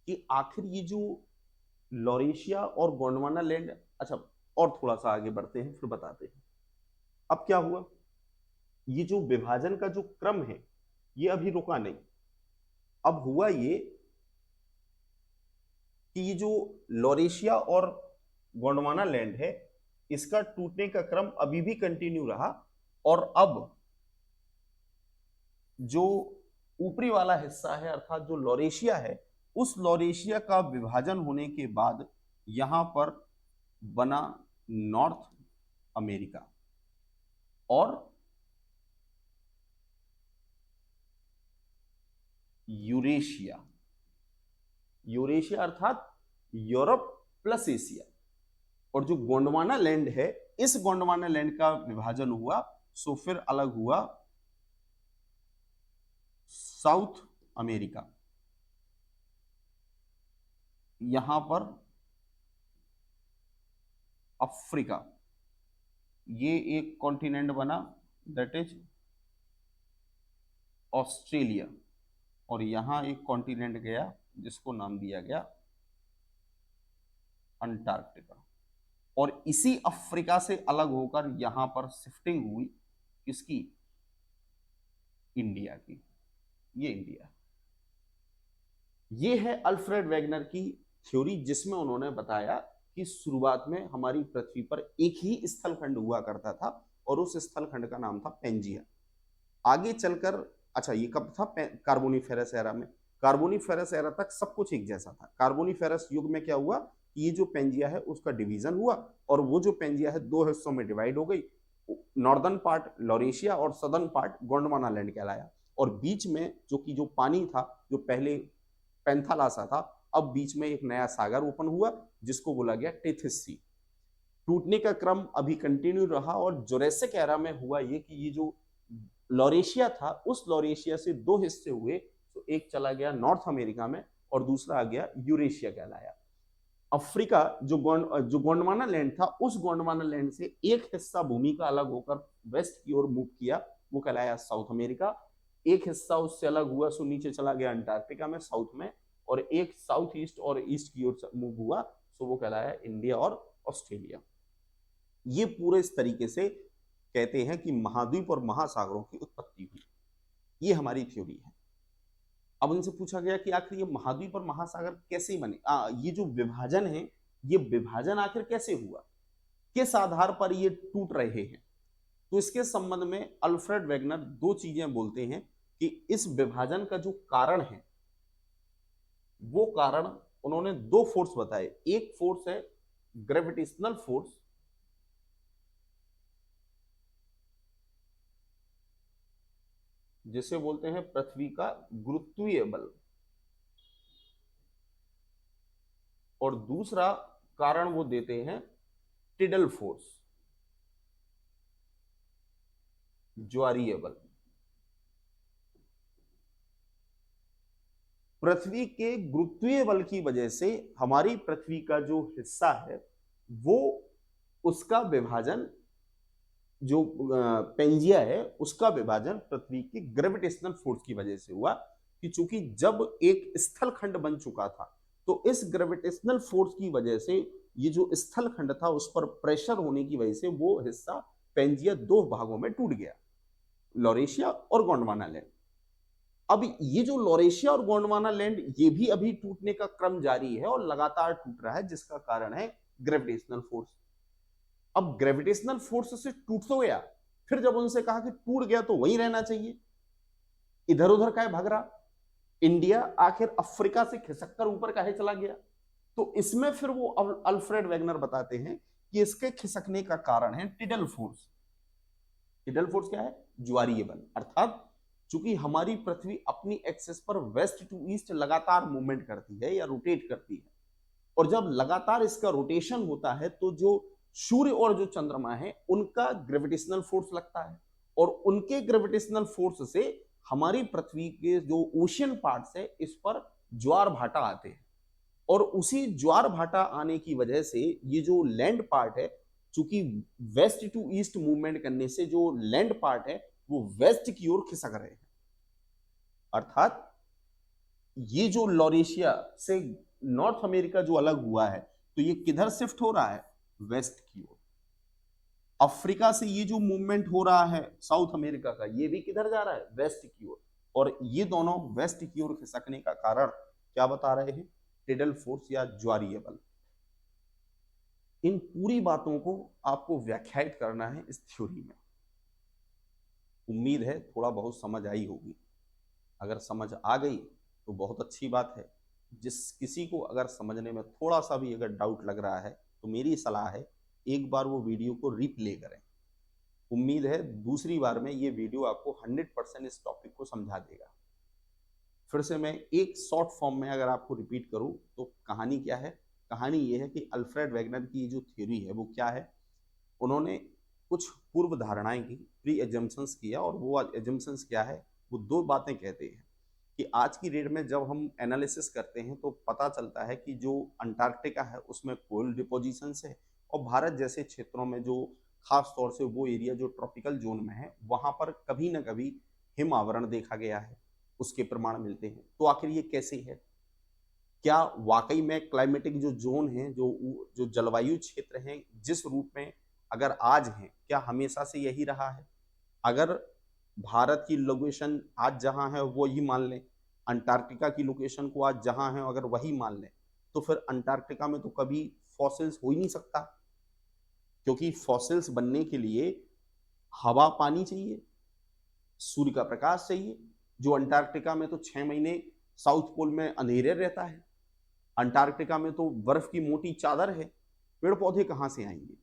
कि आखिर ये जो लॉरेशिया और गोंडवाना लैंड, अच्छा और थोड़ा सा आगे बढ़ते हैं फिर बताते हैं। अब क्या हुआ, ये जो विभाजन का जो क्रम है ये अभी रुका नहीं। अब हुआ ये कि ये जो लॉरेशिया और गोंडवाना लैंड है, इसका टूटने का क्रम अभी भी कंटिन्यू रहा। और अब जो ऊपरी वाला हिस्सा है, अर्थात जो लॉरेशिया है, उस लॉरेशिया का विभाजन होने के बाद यहां पर बना नॉर्थ अमेरिका। और यूरेशिया, यूरेशिया अर्थात यूरोप प्लस एशिया। और जो गोंडवाना लैंड है, इस गोंडवाना लैंड का विभाजन हुआ, सो फिर अलग हुआ साउथ अमेरिका। यहां पर अफ्रीका, ये एक कॉन्टिनेंट बना, दैट इज ऑस्ट्रेलिया। और यहां एक कॉन्टिनेंट गया जिसको नाम दिया गया अंटार्कटिका। और इसी अफ्रीका से अलग होकर यहां पर शिफ्टिंग हुई किसकी, इंडिया की। ये इंडिया, ये है अल्फ्रेड वेगनर की थ्योरी, जिसमें उन्होंने बताया कि शुरुआत में हमारी पृथ्वी पर एक ही स्थलखंड हुआ करता था और उस स्थलखंड का नाम था पेंजिया। आगे चलकर, अच्छा ये कब था, कार्बोनिफेरस एरा में। कार्बोनिफेरस एरा तक सब कुछ एक जैसा था। कार्बोनिफेरस युग में क्या हुआ कि ये जो पेंजिया है उसका डिवीजन हुआ, और वो जो पेंजिया है दो हिस्सों में डिवाइड हो गई। नॉर्दर्न पार्ट लॉरेशिया और सदर्न पार्ट गोंडवाना लैंड कहलाया। और बीच में जो पानी था, जो पहले पेंथालासा था, अब बीच में एक नया सागर ओपन हुआ जिसको बोला गया टेथिस सी। टूटने का क्रम अभी कंटिन्यू रहा। और जुरासिक एरा में हुआ ये कि ये जो लॉरेशिया था, उस लॉरेशिया से दो हिस्से हुए, तो एक चला गया नॉर्थ अमेरिका में और दूसरा आ गया यूरेशिया कहलाया। अफ्रीका जो गोंडवाना लैंड था, उस गोंडवाना लैंड से एक हिस्सा भूमि का अलग होकर वेस्ट की ओर मूव किया, वो कहलाया साउथ अमेरिका। एक हिस्सा उससे अलग हुआ, सो नीचे चला गया अंटार्कटिका में साउथ में। और एक साउथ ईस्ट और ईस्ट की ओर मूव हुआ, सो वो कहलाया इंडिया और ऑस्ट्रेलिया। ये पूरे इस तरीके से कहते हैं कि महाद्वीप और महासागरों की उत्पत्ति हुई। ये हमारी थ्योरी है। अब उनसे पूछा गया कि आखिर ये महाद्वीप और महासागर कैसे बने, ये जो विभाजन है, ये विभाजन आखिर कैसे हुआ, किस आधार पर ये टूट रहे हैं। तो इसके संबंध में अल्फ्रेड वेगनर दो चीजें बोलते हैं कि इस विभाजन का जो कारण है, वो कारण उन्होंने दो फोर्स बताए। एक फोर्स है ग्रेविटेशनल फोर्स, जिसे बोलते हैं पृथ्वी का गुरुत्वीय बल, और दूसरा कारण वो देते हैं टिडल फोर्स, ज्वारीय बल। पृथ्वी के गुरुत्वीय बल की वजह से हमारी पृथ्वी का जो हिस्सा है, वो उसका विभाजन जो पेंजिया है उसका विभाजन पृथ्वी की ग्रेविटेशनल फोर्स की वजह से हुआ, कि चूंकि जब एक स्थल खंड बन चुका था तो इस ग्रेविटेशनल फोर्स की वजह से ये जो स्थल खंड था उस पर प्रेशर होने की वजह से वो हिस्सा पेंजिया दो भागों में टूट गया, लॉरेशिया और गोंडवाना लैंड। अब ये जो लॉरेशिया और गोंडवाना लैंड ये भी अभी टूटने का क्रम जारी है और लगातार टूट रहा है, जिसका कारण है ग्रेविटेशनल फोर्स। अब ग्रेविटेशनल फोर्स से टूट तो गया, फिर जब उनसे कहा कि टूट गया तो वहीं रहना चाहिए, इधर उधर काहे भाग रहा, इंडिया आखिर अफ्रीका से खिसक कर ऊपर काहे चला गया। तो इसमें फिर वो अल्फ्रेड वेगनर बताते हैं कि इसके खिसकने का कारण है टिडल फोर्स। टिडल फोर्स क्या है? ज्वारीय बल। अर्थात चूंकि हमारी पृथ्वी अपनी एक्सिस पर वेस्ट टू ईस्ट लगातार मूवमेंट करती है या रोटेट करती है, और जब लगातार इसका रोटेशन होता है तो जो सूर्य और जो चंद्रमा है उनका ग्रेविटेशनल फोर्स लगता है, और उनके ग्रेविटेशनल फोर्स से हमारी पृथ्वी के जो ओशियन पार्ट्स है इस पर ज्वार भाटा आते हैं, और उसी ज्वार भाटा आने की वजह से ये जो लैंड पार्ट है, चूंकि वेस्ट टू ईस्ट मूवमेंट करने से जो लैंड पार्ट है वो वेस्ट की ओर खिसक रहे हैं। अर्थात ये जो लॉरेशिया से नॉर्थ अमेरिका जो अलग हुआ है तो ये किधर शिफ्ट हो रहा है? वेस्ट की ओर। अफ्रीका से ये जो मूवमेंट हो रहा है साउथ अमेरिका का, ये भी किधर जा रहा है? वेस्ट की ओर। और ये दोनों वेस्ट की ओर खिसकने का कारण क्या बता रहे हैं? टिडल फोर्स या ज्वारीय बल। इन पूरी बातों को आपको व्याख्यायित करना है इस थ्योरी में। उम्मीद है थोड़ा बहुत समझ आई होगी। अगर समझ आ गई तो बहुत अच्छी बात है। जिस किसी को अगर समझने में थोड़ा सा भी अगर डाउट लग रहा है तो मेरी सलाह है एक बार वो वीडियो को रिप्ले करें। उम्मीद है दूसरी बार में ये वीडियो आपको 100% इस टॉपिक को समझा देगा। फिर से मैं एक शॉर्ट फॉर्म में अगर आपको रिपीट करूं तो कहानी क्या है? कहानी ये है कि अल्फ्रेड वेगनर की जो थ्योरी है वो क्या है, उन्होंने कुछ पूर्व धारणाएं की, प्री एजम्पशंस किया, और वो एजम्पशंस क्या है? वो दो बातें कहते हैं कि आज की डेट में जब हम एनालिसिस करते हैं तो पता चलता है कि जो अंटार्कटिका है उसमें कोल डिपोजिशंस है, और भारत जैसे क्षेत्रों में जो खास तौर से वो एरिया जो ट्रॉपिकल जोन में है वहां पर कभी ना कभी हिम आवरण देखा गया है, उसके प्रमाण मिलते हैं। तो आखिर ये कैसे है? क्या वाकई में क्लाइमेटिक जो जोन है, जो जो जलवायु क्षेत्र है जिस रूप में अगर आज है, क्या हमेशा से यही रहा है? अगर भारत की लोकेशन आज जहां है वो ही मान लें, अंटार्कटिका की लोकेशन को आज जहां है अगर वही मान लें, तो फिर अंटार्कटिका में तो कभी फॉसिल्स हो ही नहीं सकता, क्योंकि फॉसिल्स बनने के लिए हवा पानी चाहिए, सूर्य का प्रकाश चाहिए, जो अंटार्कटिका में तो 6 महीने साउथ पोल में अंधेरे रहता है। अंटार्कटिका में तो बर्फ की मोटी चादर है, पेड़ पौधे कहां से आएंगे?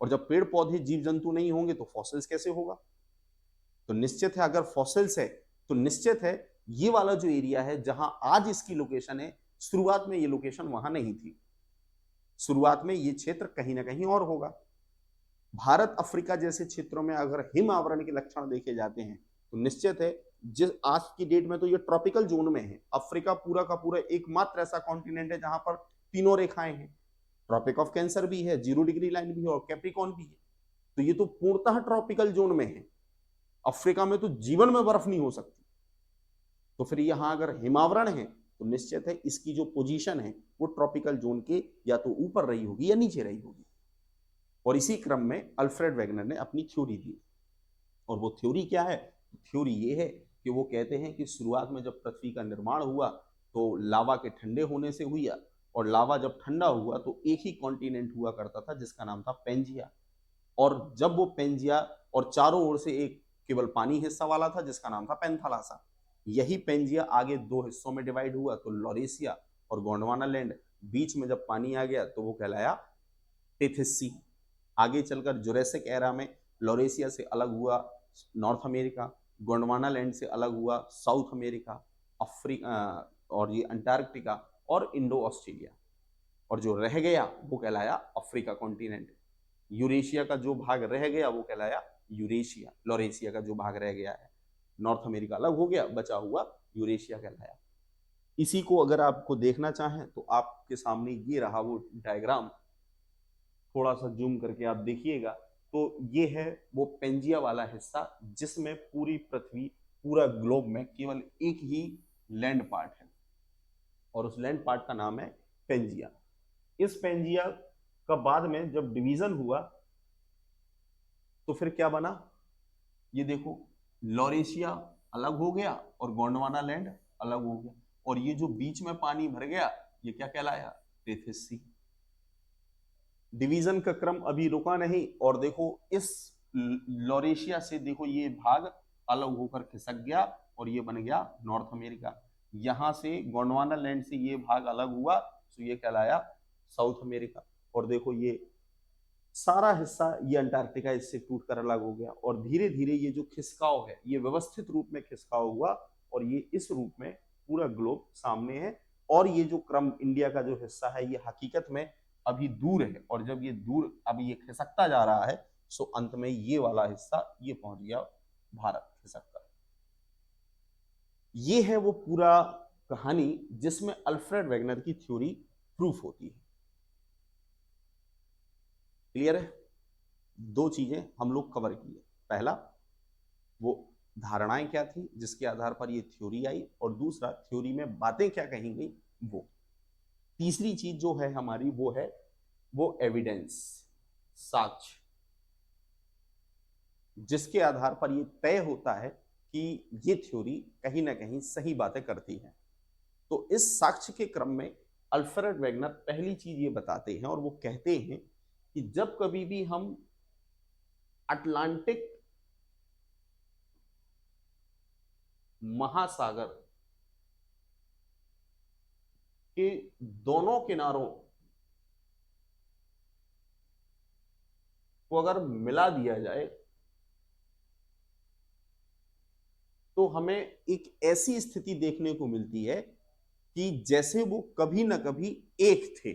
और जब पेड़ पौधे जीव जंतु नहीं होंगे तो फॉसिल्स कैसे होगा? तो निश्चित है अगर फॉसिल्स है तो निश्चित है ये वाला जो एरिया है जहां आज इसकी लोकेशन है, शुरुआत में ये लोकेशन वहां नहीं थी, शुरुआत में ये क्षेत्र कहीं ना कहीं और होगा। भारत अफ्रीका जैसे क्षेत्रों में अगर हिम आवरण के लक्षण देखे जाते हैं तो निश्चित है जिस आज की डेट में तो ये ट्रॉपिकल जोन में है। अफ्रीका पूरा का पूरा एकमात्र ऐसा कॉन्टिनेंट है जहां पर तीनों रेखाएं हैं, ट्रॉपिक ऑफ कैंसर भी है, 0 डिग्री लाइन भी है, और कैप्रिकॉन भी है। तो ये तो पूर्णतः ट्रॉपिकल जोन में है। अफ्रीका में तो जीवन में बर्फ नहीं हो सकती, तो फिर यहां अगर हिमावरण है तो निश्चित है इसकी जो पोजीशन है वो ट्रॉपिकल जोन के या तो ऊपर रही होगी या नीचे रही होगी। और इसी क्रम में अल्फ्रेड वेगनर ने अपनी थ्योरी दी, और वो थ्योरी क्या है? थ्योरी ये है कि वो कहते हैं कि शुरुआत में जब पृथ्वी का निर्माण हुआ तो लावा के ठंडे होने से हुआ, और लावा जब ठंडा हुआ तो एक ही कॉन्टिनेंट हुआ करता था जिसका नाम था पेंजिया, और जब वो पेंजिया और चारों ओर से एक केवल पानी हिस्सा वाला था जिसका नाम था पेंथालासा, यही पेंजिया आगे दो हिस्सों में डिवाइड हुआ तो लॉरेशिया और गोंडवाना लैंड, बीच में जब पानी आ गया तो वो कहलाया टेथिस। आगे चलकर जुरेसिक एरा में लॉरेशिया से अलग हुआ नॉर्थ अमेरिका, गोंडवाना लैंड से अलग हुआ साउथ अमेरिका, अफ्रीका और ये अंटार्कटिका और इंडो ऑस्ट्रेलिया, और जो रह गया वो कहलाया अफ्रीका कॉन्टिनेंट। यूरेशिया का जो भाग रह गया वो कहलाया यूरेशिया। लॉरेशिया का जो भाग रह गया है, नॉर्थ अमेरिका अलग हो गया, बचा हुआ यूरेशिया कहलाया। इसी को अगर आपको देखना चाहें तो आपके सामने ये रहा वो डायग्राम, थोड़ा सा जूम करके आप देखिएगा तो ये है वो पेंजिया वाला हिस्सा जिसमें पूरी पृथ्वी, पूरा ग्लोब में केवल एक ही लैंड पार्ट है और उस लैंड पार्ट का नाम है पेंजिया। इस पेंजिया का बाद में जब डिवीजन हुआ तो फिर क्या बना, ये देखो, लॉरेशिया अलग हो गया और गोंडवाना लैंड अलग हो गया, और ये जो बीच में पानी भर गया ये क्या कहलाया, टेथिस सी। डिवीजन का क्रम अभी रुका नहीं, और देखो इस लॉरेशिया से देखो ये भाग अलग होकर खिसक गया और ये बन गया नॉर्थ अमेरिका। यहां से गोंडवाना लैंड से ये भाग अलग हुआ तो ये कहलाया साउथ अमेरिका। और देखो ये सारा हिस्सा, ये अंटार्कटिका इससे टूटकर अलग हो गया, और धीरे धीरे ये जो खिसकाव है ये व्यवस्थित रूप में खिसकाव हुआ और ये इस रूप में पूरा ग्लोब सामने है। और ये जो क्रम इंडिया का जो हिस्सा है ये हकीकत में अभी दूर है, और जब ये दूर अभी ये खिसकता जा रहा है सो अंत में ये वाला हिस्सा ये पहुंच गया भारत खिसककर। ये है वो पूरा कहानी जिसमें अल्फ्रेड वेगनर की थ्योरी प्रूफ होती है। क्लियर है? दो चीजें हम लोग कवर किए, पहला वो धारणाएं क्या थी जिसके आधार पर ये थ्योरी आई, और दूसरा थ्योरी में बातें क्या कही गई वो। तीसरी चीज जो है हमारी वो एविडेंस, साक्ष्य, जिसके आधार पर ये तय होता है कि ये थ्योरी कहीं ना कहीं सही बातें करती है। तो इस साक्ष्य के क्रम में अल्फ्रेड वेगनर पहली चीज ये बताते हैं और वो कहते हैं कि जब कभी भी हम अटलांटिक महासागर के दोनों किनारों को अगर मिला दिया जाए तो हमें एक ऐसी स्थिति देखने को मिलती है कि जैसे वो कभी ना कभी एक थे।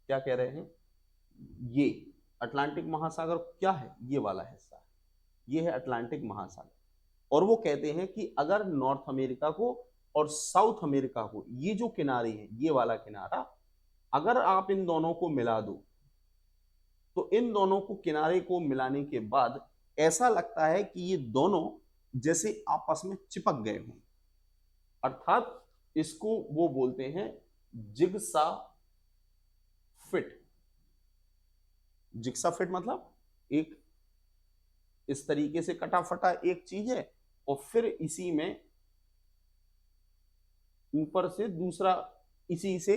क्या कह रहे हैं, ये अटलांटिक महासागर क्या है, ये वाला हिस्सा है, ये है अटलांटिक महासागर। और वो कहते हैं कि अगर नॉर्थ अमेरिका को और साउथ अमेरिका को, ये जो किनारे हैं, ये वाला किनारा, अगर आप इन दोनों को मिला दो तो इन दोनों को किनारे को मिलाने के बाद ऐसा लगता है कि ये दोनों जैसे आपस में चिपक गए हों, अर्थात इसको वो बोलते हैं जिगसा फिट। जिगसा फिट मतलब एक इस तरीके से कटा फटा एक चीज है और फिर इसी में ऊपर से दूसरा इसी से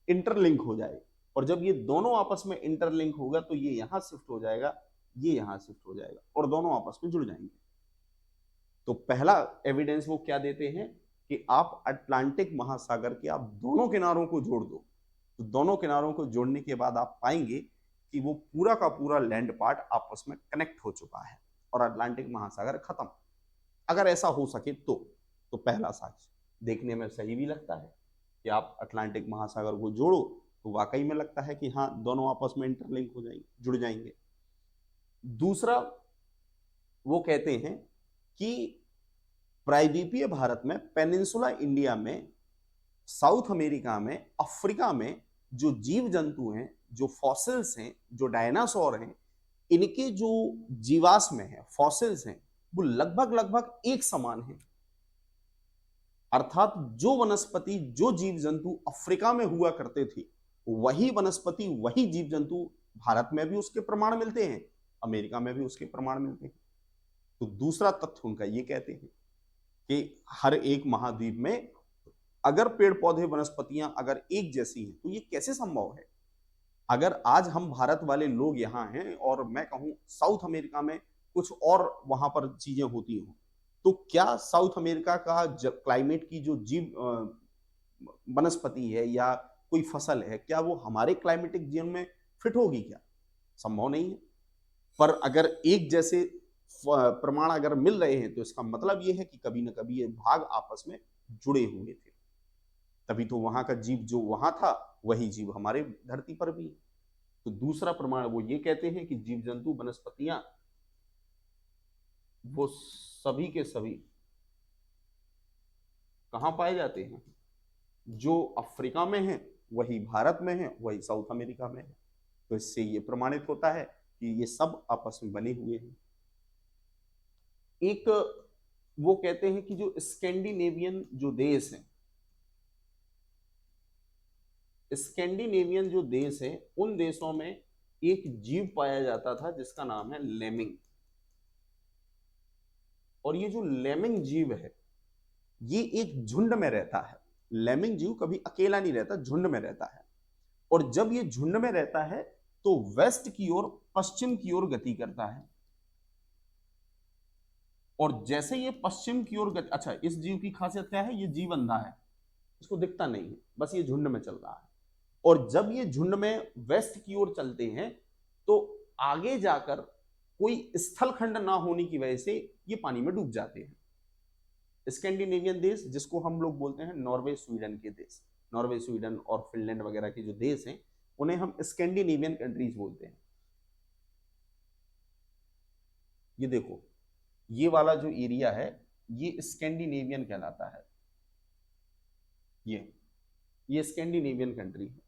इंटरलिंक हो जाए, और जब ये दोनों आपस में इंटरलिंक होगा तो ये यहां शिफ्ट हो जाएगा, ये यहां शिफ्ट हो जाएगा और दोनों आपस में जुड़ जाएंगे। तो पहला एविडेंस वो क्या देते हैं कि आप अटलांटिक महासागर के आप दोनों किनारों को जोड़ दो, तो दोनों किनारों को जोड़ने के बाद आप पाएंगे कि वो पूरा का पूरा लैंड पार्ट आपस में कनेक्ट हो चुका है और अटलांटिक महासागर खत्म। अगर ऐसा हो सके तो पहला साक्ष्य देखने में सही भी लगता है कि आप अटलांटिक महासागर को जोड़ो तो वाकई में लगता है कि हाँ दोनों आपस में इंटरलिंक हो जाएंगे, जुड़ जाएंगे। दूसरा वो कहते हैं कि प्रायद्वीपीय भारत में, पेनिनसुला इंडिया में, साउथ अमेरिका में, अफ्रीका में जो जीव जंतु हैं, जो फॉसिल्स हैं, जो डायनासोर हैं, इनके जो जीवाश्म हैं, फॉसिल्स हैं, वो लगभग लगभग एक समान हैं। अर्थात जो वनस्पति, जो जीव जंतु अफ्रीका में हुआ करते थे वही वनस्पति, वही जीव जंतु भारत में भी उसके प्रमाण मिलते हैं, अमेरिका में भी उसके प्रमाण मिलते हैं। तो दूसरा तथ्य उनका ये कहते हैं कि हर एक महाद्वीप में अगर पेड़ पौधे वनस्पतियां अगर एक जैसी हैं तो ये कैसे संभव है। अगर आज हम भारत वाले लोग यहाँ हैं और मैं कहूँ साउथ अमेरिका में कुछ और वहां पर चीजें होती हों, तो क्या साउथ अमेरिका का क्लाइमेट की जो जीव वनस्पति है या कोई फसल है, क्या वो हमारे क्लाइमेटिक जोन में फिट होगी? क्या संभव नहीं है। पर अगर एक जैसे प्रमाण अगर मिल रहे हैं तो इसका मतलब यह है कि कभी ना कभी ये भाग आपस में जुड़े हुए थे, तभी तो वहां का जीव जो वहां था वही जीव हमारे धरती पर भी है। तो दूसरा प्रमाण वो ये कहते हैं कि जीव जंतु वनस्पतियां वो सभी के सभी कहां पाए जाते हैं, जो अफ्रीका में है वही भारत में है, वही साउथ अमेरिका में है। तो इससे ये प्रमाणित होता है कि ये सब आपस में बने हुए हैं। एक वो कहते हैं कि जो स्कैंडिनेवियन जो देश हैं, स्कैंडिनेवियन जो देश है, उन देशों में एक जीव पाया जाता था जिसका नाम है लेमिंग। और ये जो लेमिंग जीव है ये एक झुंड में रहता है। लेमिंग जीव कभी अकेला नहीं रहता, झुंड में रहता है। और जब ये झुंड में रहता है तो वेस्ट की ओर, पश्चिम की ओर गति करता है। और जैसे ये पश्चिम की ओर अच्छा, इस जीव की खासियत क्या है, ये जीव अंधा है, इसको दिखता नहीं है, बस ये झुंड में चल रहा है। और जब ये झुंड में वेस्ट की ओर चलते हैं तो आगे जाकर कोई स्थलखंड ना होने की वजह से ये पानी में डूब जाते हैं। स्कैंडिनेवियन देश, जिसको हम लोग बोलते हैं नॉर्वे स्वीडन के देश, नॉर्वे स्वीडन और फिनलैंड वगैरह के जो देश हैं उन्हें हम स्कैंडिनेवियन कंट्रीज बोलते हैं। ये देखो, ये वाला जो एरिया है ये स्कैंडिनेवियन कहलाता है। ये स्कैंडिनेवियन कंट्री है।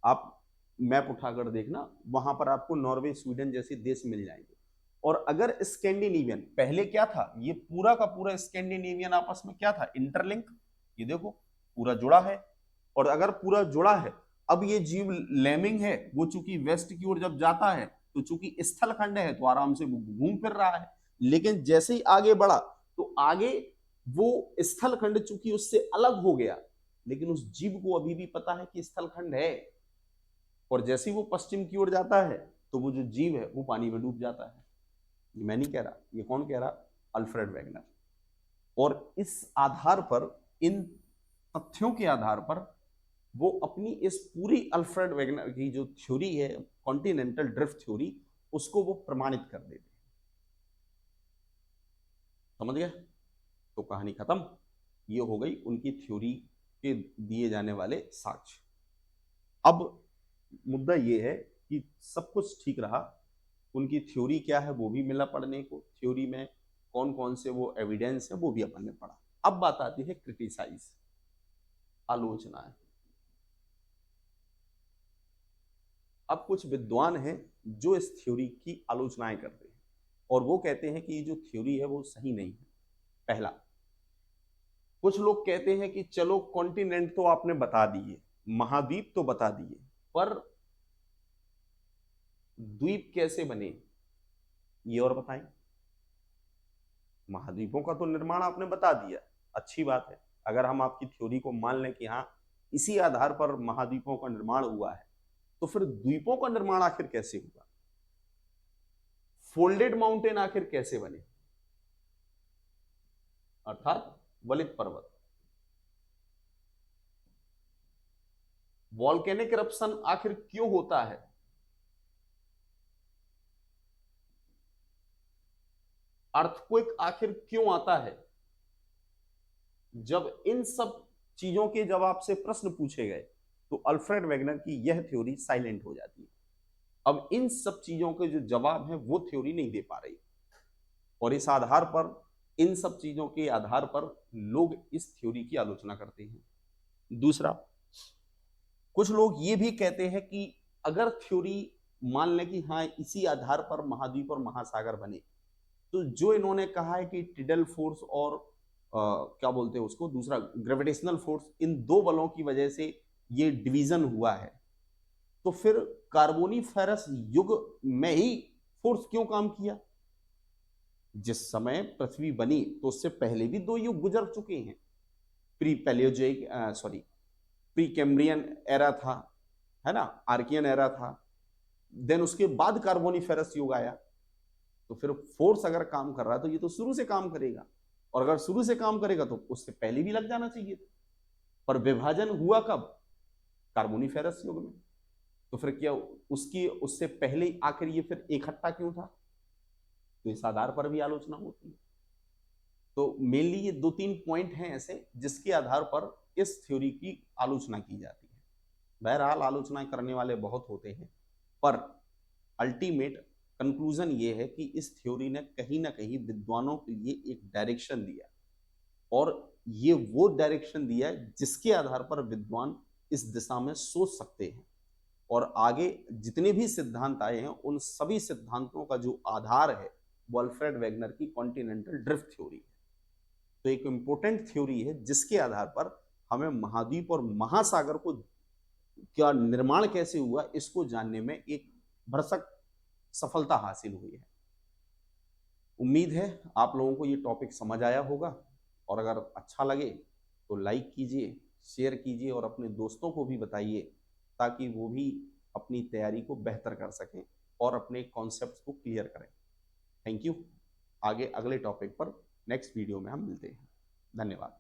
आप मैप उठाकर देखना, वहां पर आपको नॉर्वे स्वीडन जैसे देश मिल जाएंगे। और अगर स्कैंडिनेवियन, पहले क्या था, ये पूरा का पूरा स्कैंडिनेवियन आपस में क्या था, इंटरलिंक। ये देखो पूरा जुड़ा है। और अगर पूरा जुड़ा है, अब ये जीव लेमिंग है, वो चूंकि वेस्ट की ओर जब जाता है तो चूंकि स्थलखंड है तो आराम से वो घूम फिर रहा है। लेकिन जैसे ही आगे बढ़ा तो आगे वो स्थलखंड चूंकि उससे अलग हो गया, लेकिन उस जीव को अभी भी पता है कि स्थलखंड है। और जैसे ही वो पश्चिम की ओर जाता है तो वो जो जीव है वो पानी में डूब जाता है। ये मैं नहीं कह रहा, ये कौन कह रहा, अल्फ्रेड वेगनर। और इस आधार पर, इन तथ्यों के आधार पर वो अपनी इस पूरी अल्फ्रेड वेगनर की जो थ्योरी है, कॉन्टिनेंटल ड्रिफ्ट थ्योरी, उसको वो प्रमाणित कर देते हैं। समझ गया? तो कहानी खत्म। ये हो गई उनकी थ्योरी के दिए जाने वाले साक्ष्य। अब मुद्दा ये है कि सब कुछ ठीक रहा, उनकी थ्योरी क्या है वो भी मिला पढ़ने को, थ्योरी में कौन कौन से वो एविडेंस है वो भी अपन ने पढ़ा। अब बात आती है क्रिटिसाइज, आलोचना है। अब कुछ विद्वान हैं जो इस थ्योरी की आलोचनाएं करते हैं और वो कहते हैं कि ये जो थ्योरी है वो सही नहीं है। पहला, कुछ लोग कहते हैं कि चलो कॉन्टिनेंट तो आपने बता दिए, महाद्वीप तो बता दिए, पर द्वीप कैसे बने ये और बताएं। महाद्वीपों का तो निर्माण आपने बता दिया, अच्छी बात है। अगर हम आपकी थ्योरी को मान लें कि हाँ इसी आधार पर महाद्वीपों का निर्माण हुआ है, तो फिर द्वीपों का निर्माण आखिर कैसे हुआ, फोल्डेड माउंटेन आखिर कैसे बने, अर्थात वलित पर्वत, वॉल्केनिक इरप्शन आखिर क्यों होता है, अर्थक्वेक आखिर क्यों आता है। जब इन सब चीजों के जवाब से प्रश्न पूछे गए तो अल्फ्रेड वेगनर की यह थ्योरी साइलेंट हो जाती है। अब इन सब चीजों के जो जवाब है वो थ्योरी नहीं दे पा रही, और इस आधार पर, इन सब चीजों के आधार पर लोग इस थ्योरी की आलोचना करते हैं। दूसरा, कुछ लोग ये भी कहते हैं कि अगर थ्योरी मान लें कि हाँ इसी आधार पर महाद्वीप और महासागर बने, तो जो इन्होंने कहा है कि टिडल फोर्स और क्या बोलते हैं उसको, दूसरा ग्रेविटेशनल फोर्स, इन दो बलों की वजह से ये डिवीजन हुआ है, तो फिर कार्बोनीफेरस युग में ही फोर्स क्यों काम किया। जिस समय पृथ्वी बनी तो उससे पहले भी दो युग गुजर चुके हैं। Pre Palaeozoic pre Cambrian era था, है ना, आर्कियन एरा था, देन उसके बाद कार्बोनीफेरस युग आया। तो फिर फोर्स अगर काम कर रहा है तो ये तो शुरू से काम करेगा, और अगर शुरू से काम करेगा तो उससे पहले भी लग जाना चाहिए था। पर विभाजन हुआ कब, कार्बोनीफेरस युग में। तो फिर क्या उसकी, उससे पहले आखिर ये फिर इकट्ठा क्यों था। तो इस आधार पर भी आलोचना होती है। तो मेनली ये दो तीन पॉइंट हैं ऐसे जिसके आधार पर इस थ्योरी की आलोचना की जाती है। बहरहाल आलोचना करने वाले बहुत होते हैं, पर अल्टीमेट कंक्लूजन ये है कि इस थ्योरी ने कहीं ना कहीं विद्वानों के लिए एक डायरेक्शन दिया, और ये वो डायरेक्शन दिया जिसके आधार पर विद्वान इस दिशा में सोच सकते हैं। और आगे जितने भी सिद्धांत आए हैं उन सभी सिद्धांतों का जो आधार है वो अल्फ्रेड वेगनर की कॉन्टिनेंटल ड्रिफ्ट थ्योरी है। तो एक इंपॉर्टेंट थ्योरी है जिसके आधार पर हमें महाद्वीप और महासागर को क्या निर्माण कैसे हुआ इसको जानने में एक भरसक सफलता हासिल हुई है। उम्मीद है आप लोगों को ये टॉपिक समझ आया होगा, और अगर अच्छा लगे तो लाइक कीजिए, शेयर कीजिए और अपने दोस्तों को भी बताइए ताकि वो भी अपनी तैयारी को बेहतर कर सकें और अपने कॉन्सेप्ट्स को क्लियर करें। Thank you. आगे अगले टॉपिक पर नेक्स्ट वीडियो में हम मिलते हैं। धन्यवाद।